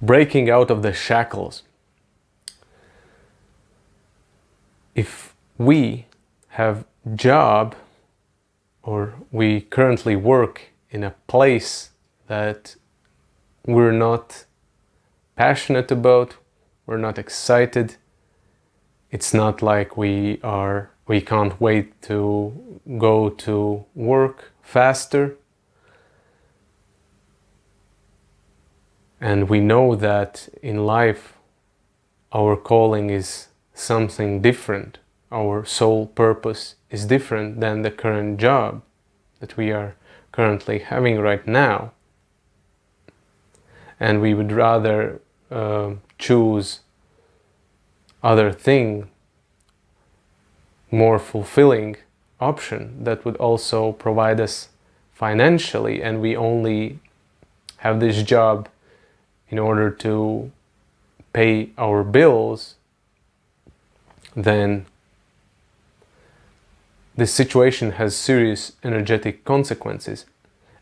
breaking out of the shackles. If we have a job or we currently work in a place that we're not passionate about, we're not excited, it's not like we can't wait to go to work faster, and we know that in life our calling is something different, our sole purpose is different than the current job that we are currently having right now, and we would rather choose other thing, more fulfilling option that would also provide us financially, and we only have this job in order to pay our bills, then this situation has serious energetic consequences.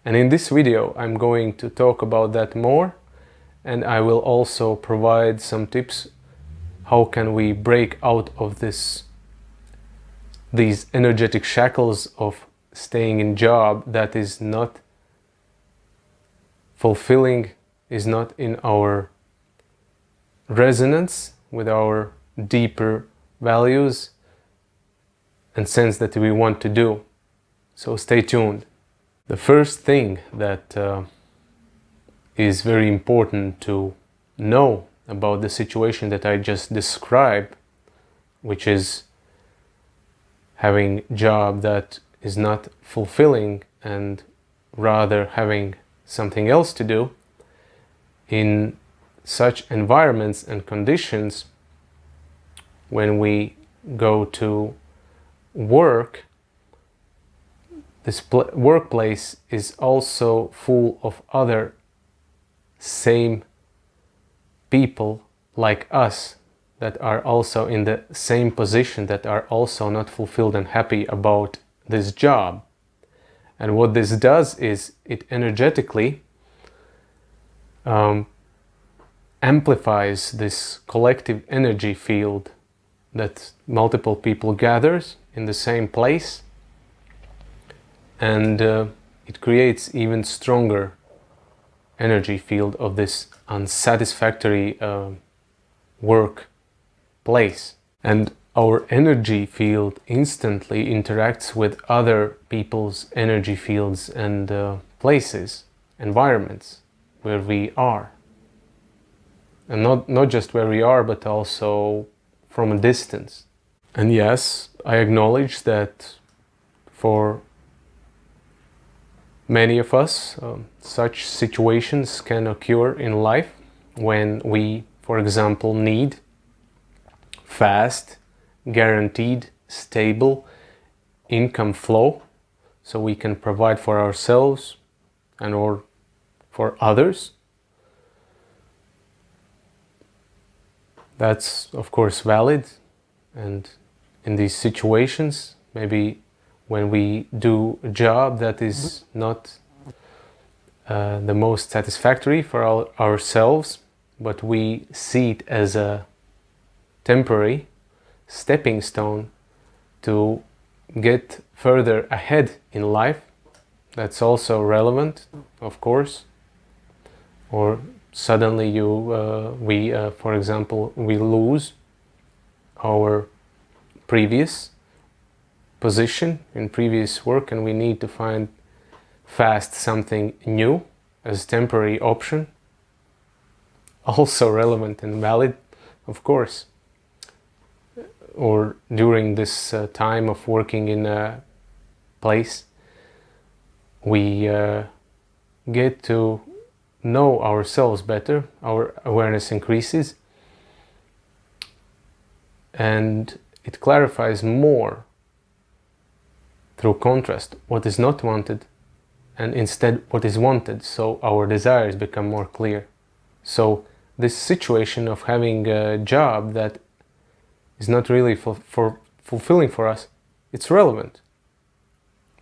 And in this video I'm going to talk about that more, and I will also provide some tips how can we break out of these energetic shackles of staying in job that is not fulfilling, is not in our resonance with our deeper values and sense that we want to do. So stay tuned. The first thing that is very important to know about the situation that I just described, which is having a job that is not fulfilling and rather having something else to do, in such environments and conditions, when we go to work, this workplace is also full of other same people like us that are also in the same position, that are also not fulfilled and happy about this job. And what this does is it energetically amplifies this collective energy field that multiple people gathers in the same place, and it creates even stronger energy field of this unsatisfactory workplace. And our energy field instantly interacts with other people's energy fields and places, environments where we are. And not just where we are, but also from a distance. And yes, I acknowledge that for many of us, such situations can occur in life when we, for example, need fast, guaranteed, stable income flow so we can provide for ourselves and or for others. That's of course valid, and in these situations, maybe when we do a job that is not the most satisfactory for ourselves, but we see it as a temporary stepping stone to get further ahead in life, that's also relevant, of course. Or suddenly for example, we lose our previous position in previous work, and we need to find fast something new as temporary option, also relevant and valid, of course. Or during this time of working in a place, we get to know ourselves better, our awareness increases, and it clarifies more through contrast what is not wanted and instead what is wanted, so our desires become more clear. So this situation of having a job that is not really fulfilling for us, it's relevant.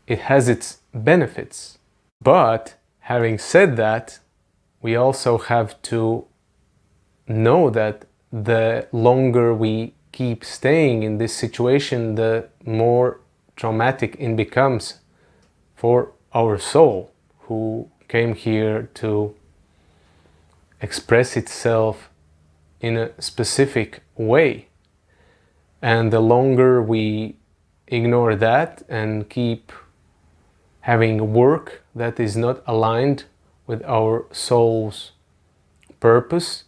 It has its benefits. But having said that, we also have to know that the longer we keep staying in this situation, the more traumatic it becomes for our soul, who came here to express itself in a specific way. And the longer we ignore that and keep having work that is not aligned with our soul's purpose,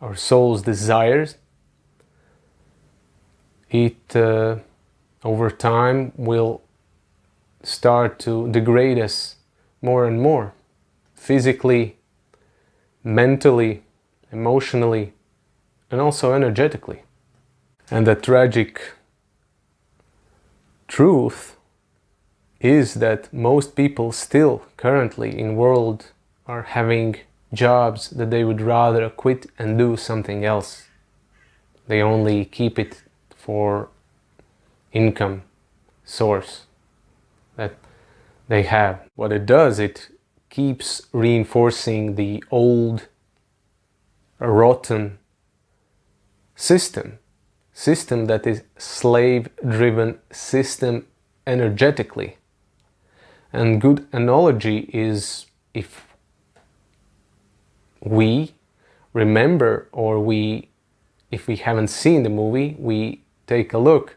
our soul's desires, it over time will start to degrade us more and more, physically, mentally, emotionally, and also energetically. And the tragic truth is that most people still currently in world are having jobs that they would rather quit and do something else. They only keep it for income source that they have. What it does, it keeps reinforcing the old rotten system that is slave-driven system energetically. And good analogy is, if we remember, or if we haven't seen the movie, we take a look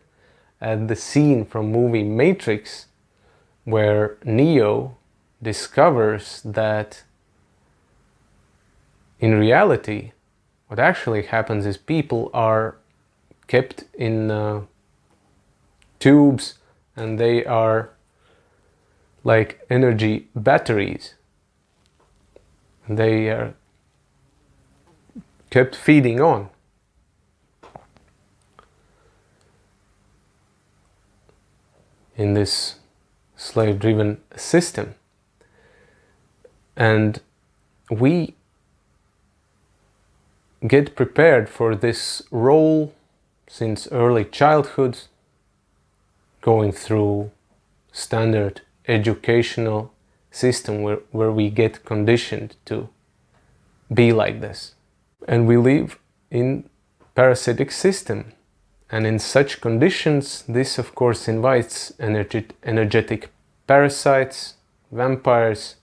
at the scene from movie Matrix, where Neo discovers that in reality what actually happens is people are kept in tubes, and they are like energy batteries. They are kept feeding on. In this slave-driven system. And we get prepared for this role since early childhood, going through standard educational system where we get conditioned to be like this. And we live in parasitic system. And in such conditions, this of course invites energetic parasites, vampires,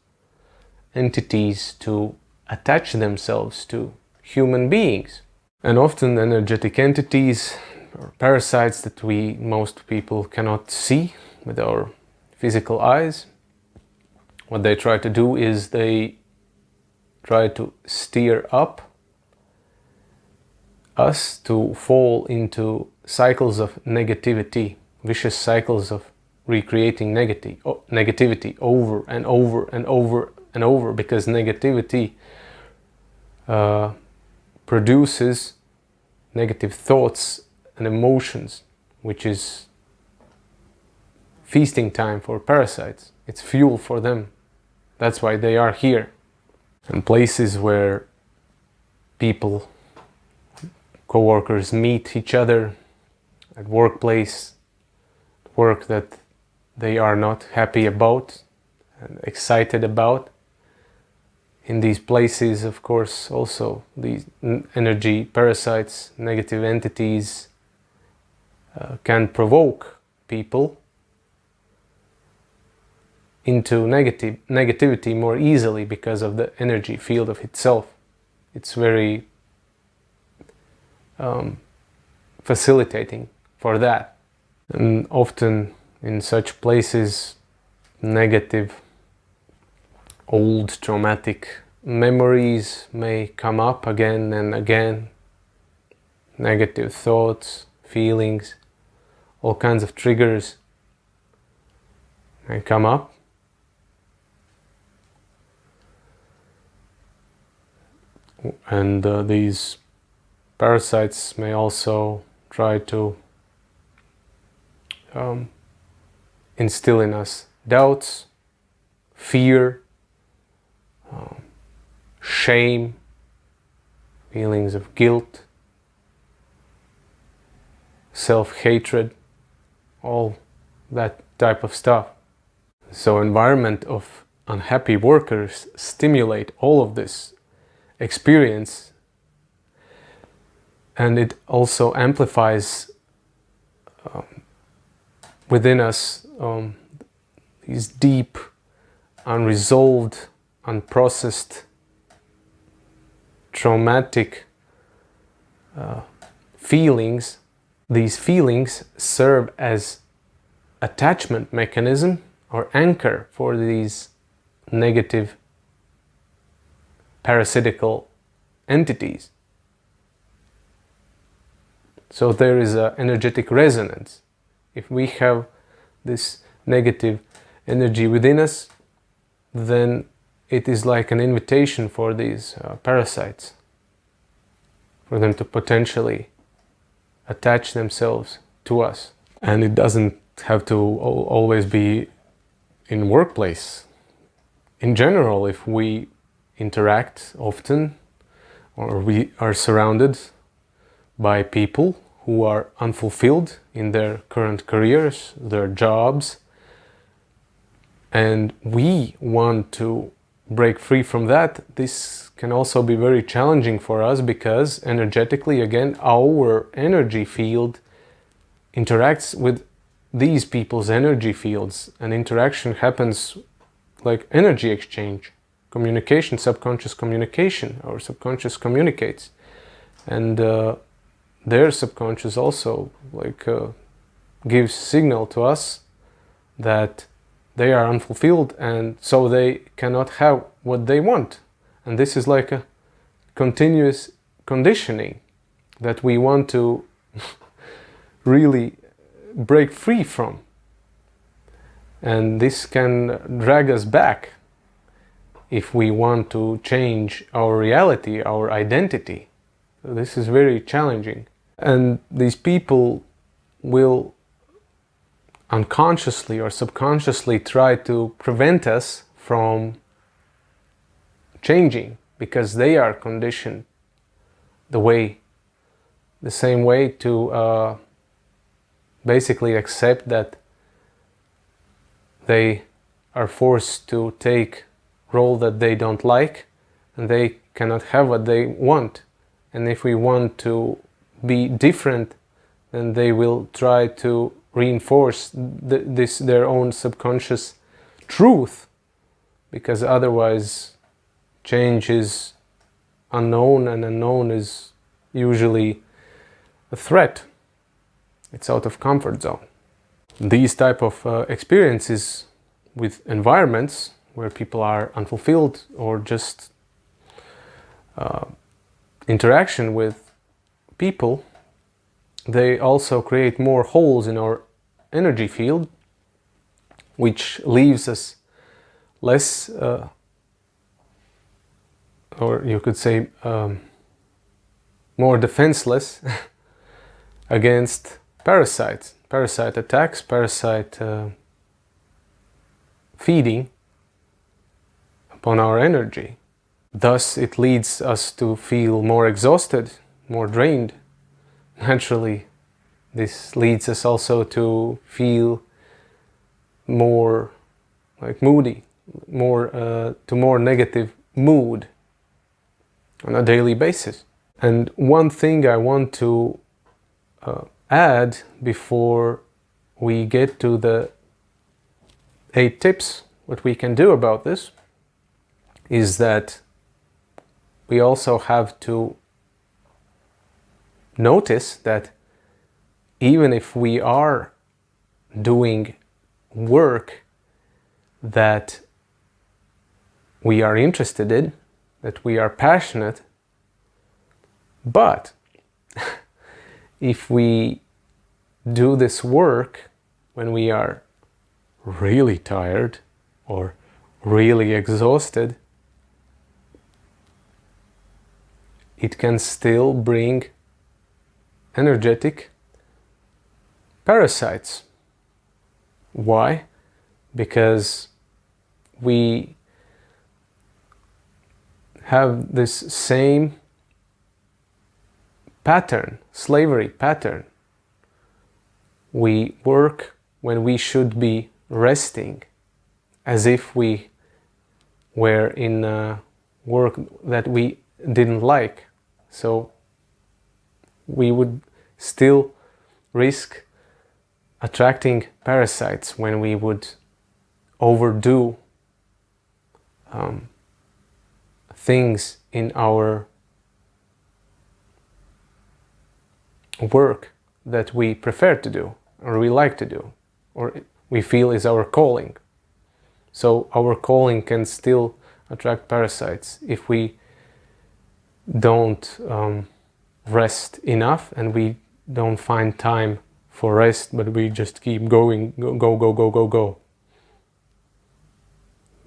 entities to attach themselves to human beings. And often energetic entities or parasites that most people cannot see with our physical eyes, what they try to do is they try to steer up us to fall into cycles of negativity, vicious cycles of recreating negativity over and over and over and over, because negativity produces negative thoughts and emotions, which is feasting time for parasites. It's fuel for them. That's why they are here. And places where people, co-workers meet each other, at workplace, work that they are not happy about and excited about. In these places, of course, also these energy parasites, negative entities can provoke people into negativity more easily because of the energy field of itself. It's very facilitating for that. And often in such places, negative, old traumatic memories may come up again and again. Negative thoughts, feelings, all kinds of triggers may come up. And these parasites may also try to instill in us doubts, fear, shame, feelings of guilt, self-hatred, all that type of stuff. So environment of unhappy workers stimulate all of this experience, and it also amplifies within us these deep, unresolved, unprocessed, traumatic feelings. These feelings serve as attachment mechanism or anchor for these negative parasitical entities. So there is an energetic resonance. If we have this negative energy within us, then it is like an invitation for these parasites, for them to potentially attach themselves to us. And it doesn't have to always be in workplace. In general, if we interact often, or we are surrounded by people who are unfulfilled in their current careers, their jobs, and we want to break free from that, this can also be very challenging for us, because energetically, again, our energy field interacts with these people's energy fields, and interaction happens like energy exchange, communication, subconscious communication. Our subconscious communicates, and their subconscious also gives signal to us that they are unfulfilled, and so they cannot have what they want. And this is like a continuous conditioning that we want to really break free from. And this can drag us back if we want to change our reality, our identity. So this is very challenging. And these people will unconsciously or subconsciously try to prevent us from changing, because they are conditioned the same way to basically accept that they are forced to take role that they don't like, and they cannot have what they want. And if we want to be different, then they will try to reinforce their own subconscious truth, because otherwise change is unknown, and unknown is usually a threat. It's out of comfort zone. These type of experiences with environments where people are unfulfilled, or just interaction with people, they also create more holes in our energy field, which leaves us less, or you could say more defenseless against parasites, parasite attacks, parasite feeding upon our energy. Thus, it leads us to feel more exhausted, more drained. Naturally, this leads us also to feel more moody, to more negative mood on a daily basis. And one thing I want to add before we get to the 8 tips, what we can do about this, is that we also have to notice that even if we are doing work that we are interested in, that we are passionate, but if we do this work when we are really tired or really exhausted, it can still bring energetic parasites. Why? Because we have this same pattern, slavery pattern. We work when we should be resting, as if we were in work that we didn't like. So we would still risk attracting parasites when we would overdo things in our work that we prefer to do, or we like to do, or we feel is our calling. So our calling can still attract parasites if we don't rest enough, and we don't find time for rest, but we just keep going, go.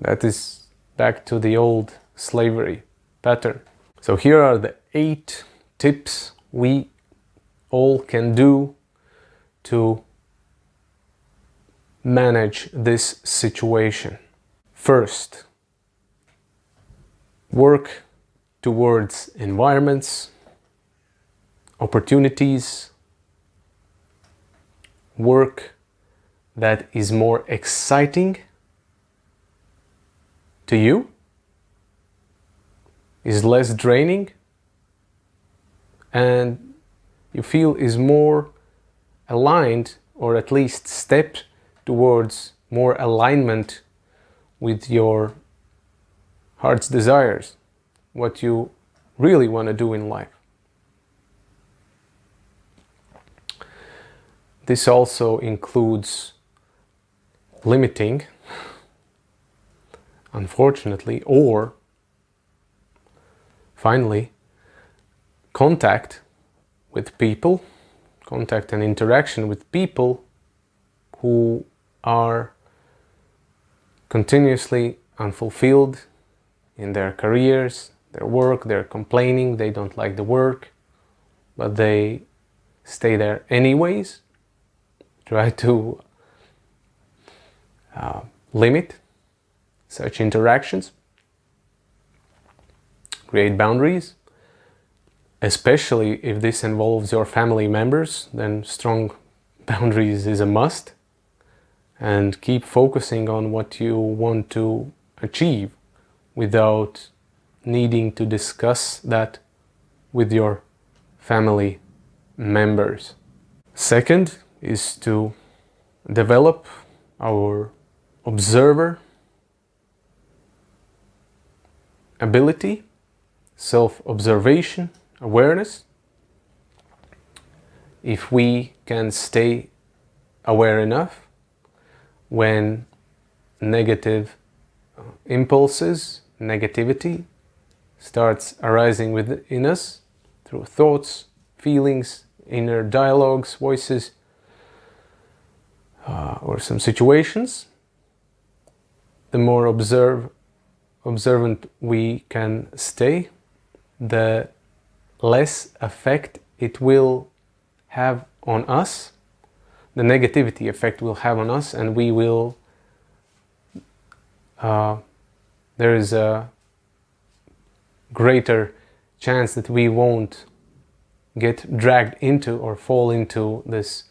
That is back to the old slavery pattern. So here are the 8 tips we all can do to manage this situation. First, work towards environments, opportunities, work that is more exciting to you, is less draining, and you feel is more aligned, or at least step towards more alignment with your heart's desires, what you really want to do in life. This also includes limiting, unfortunately, or finally, contact with people, contact and interaction with people who are continuously unfulfilled in their careers, their work, they're complaining, they don't like the work, but they stay there anyways. Try to limit such interactions, create boundaries, especially if this involves your family members, then strong boundaries is a must, and keep focusing on what you want to achieve without needing to discuss that with your family members. Second is to develop our observer ability, self-observation, awareness. If we can stay aware enough when negative impulses, negativity starts arising within us through thoughts, feelings, inner dialogues, voices, or some situations, the more observant we can stay, the less effect it will have on us, the negativity effect will have on us, and we will, there is a greater chance that we won't get dragged into or fall into this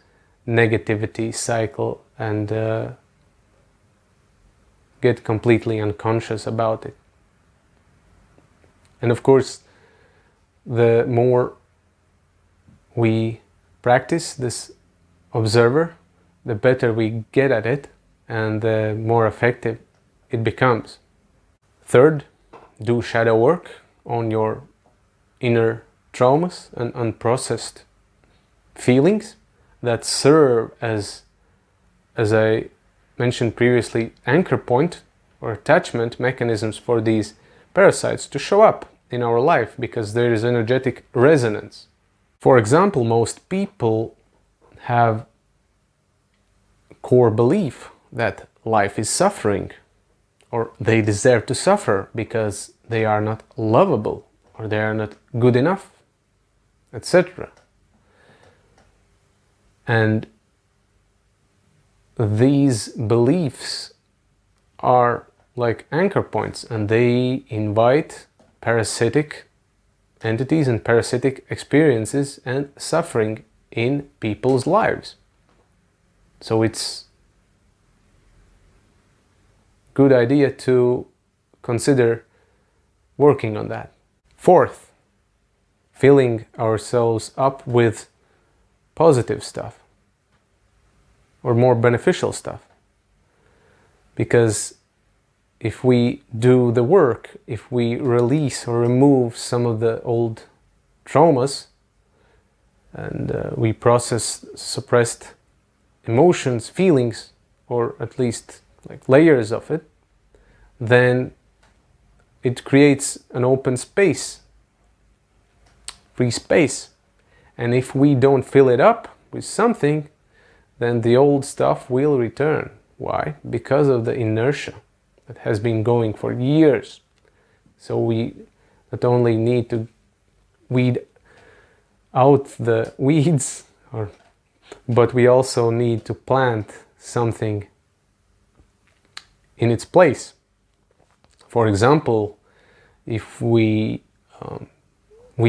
negativity cycle and get completely unconscious about it. And of course, the more we practice this observer, the better we get at it and the more effective it becomes. Third, do shadow work on your inner traumas and unprocessed feelings that serve as I mentioned previously, anchor point or attachment mechanisms for these parasites to show up in our life, because there is energetic resonance. For example, most people have core belief that life is suffering, or they deserve to suffer because they are not lovable, or they are not good enough, etc. And these beliefs are like anchor points, and they invite parasitic entities and parasitic experiences and suffering in people's lives. So it's a good idea to consider working on that. Fourth, filling ourselves up with positive stuff or more beneficial stuff. Because if we do the work, if we release or remove some of the old traumas and we process suppressed emotions, feelings, or at least like layers of it, then it creates an open space, free space. And if we don't fill it up with something, then the old stuff will return. Why? Because of the inertia that has been going for years. So we not only need to weed out the weeds, but we also need to plant something in its place. For example, if we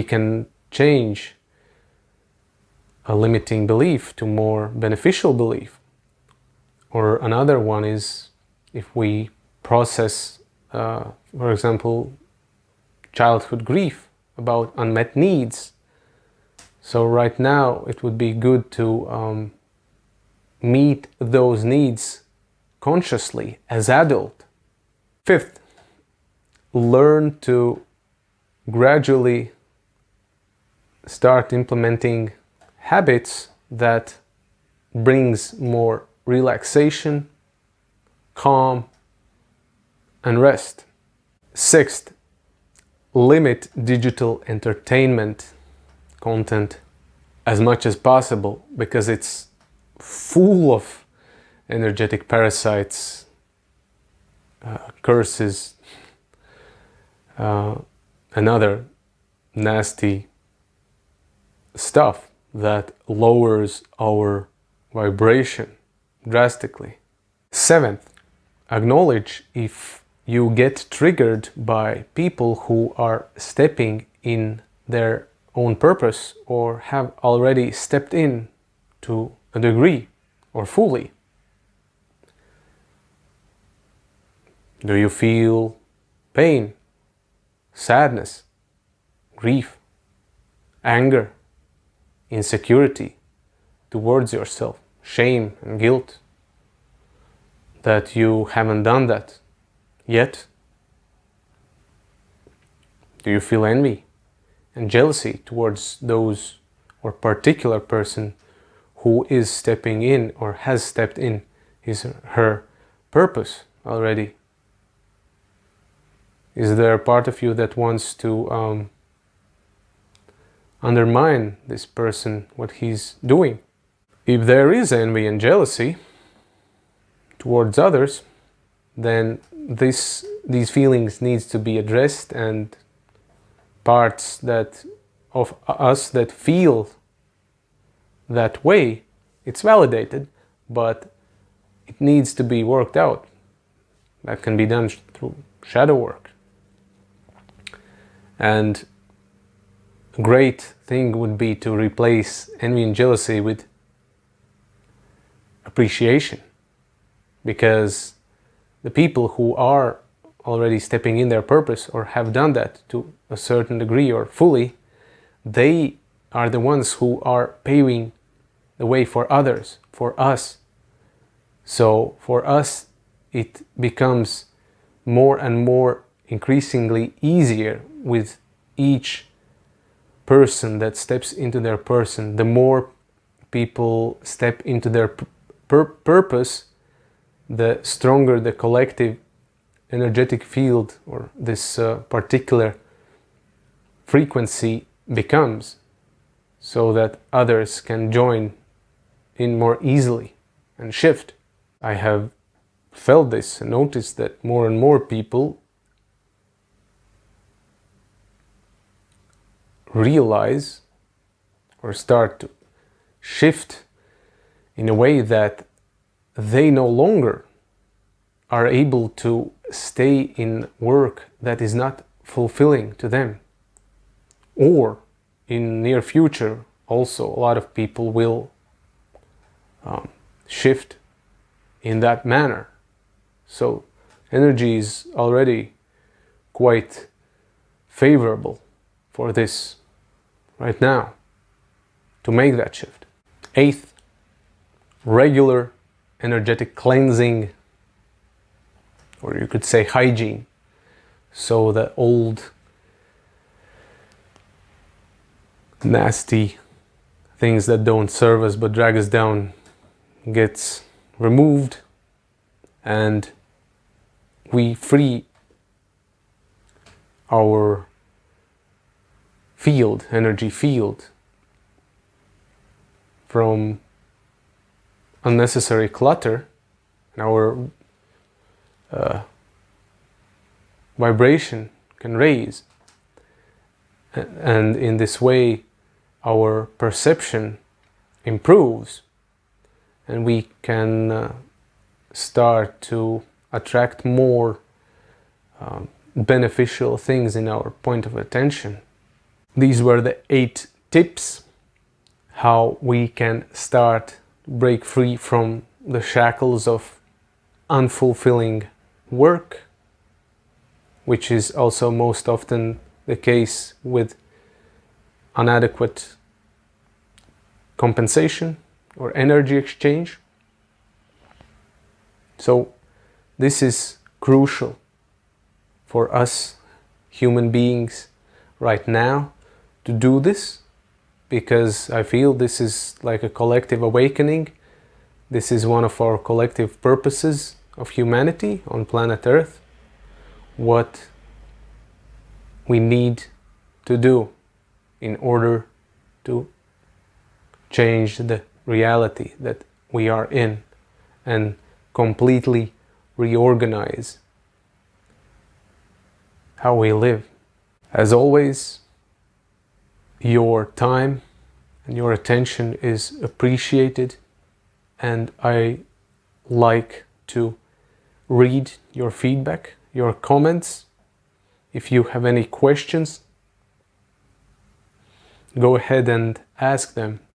can change a limiting belief to more beneficial belief. Or another one is if we process, for example, childhood grief about unmet needs. So right now it would be good to meet those needs consciously as adult. Fifth, learn to gradually start implementing habits that brings more relaxation, calm, and rest. Sixth, limit digital entertainment content as much as possible, because it's full of energetic parasites, curses, and other nasty stuff that lowers our vibration drastically. Seventh, acknowledge if you get triggered by people who are stepping in their own purpose or have already stepped in to a degree or fully. Do you feel pain, sadness, grief, anger, insecurity towards yourself, shame and guilt that you haven't done that yet? Do you feel envy and jealousy towards those or particular person who is stepping in or has stepped in his or her purpose already? Is there a part of you that wants to undermine this person, what he's doing? If there is envy and jealousy towards others, then these feelings needs to be addressed, and parts that of us that feel that way, it's validated, but it needs to be worked out. That can be done through shadow work. And a great thing would be to replace envy and jealousy with appreciation, because the people who are already stepping in their purpose or have done that to a certain degree or fully, they are the ones who are paving the way for others, for us. So for us, it becomes more and more increasingly easier with each person that steps into their person. The more people step into their purpose, the stronger the collective energetic field or this particular frequency becomes, so that others can join in more easily and shift. I have felt this and noticed that more and more people realize or start to shift in a way that they no longer are able to stay in work that is not fulfilling to them. Or in near future also a lot of people will shift in that manner. So energy is already quite favorable for this right now to make that shift. Eighth, regular energetic cleansing, or you could say hygiene, so the old nasty things that don't serve us but drag us down gets removed, and we free our field, energy field, from unnecessary clutter, and our vibration can raise, and in this way our perception improves, and we can start to attract more beneficial things in our point of attention. These were the 8 tips how we can start to break free from the shackles of unfulfilling work, which is also most often the case with inadequate compensation or energy exchange. So this is crucial for us human beings right now to do this, because I feel this is like a collective awakening. This is one of our collective purposes of humanity on planet Earth. What we need to do in order to change the reality that we are in and completely reorganize how we live. As always, your time and your attention is appreciated, and I like to read your feedback, your comments. If you have any questions, go ahead and ask them.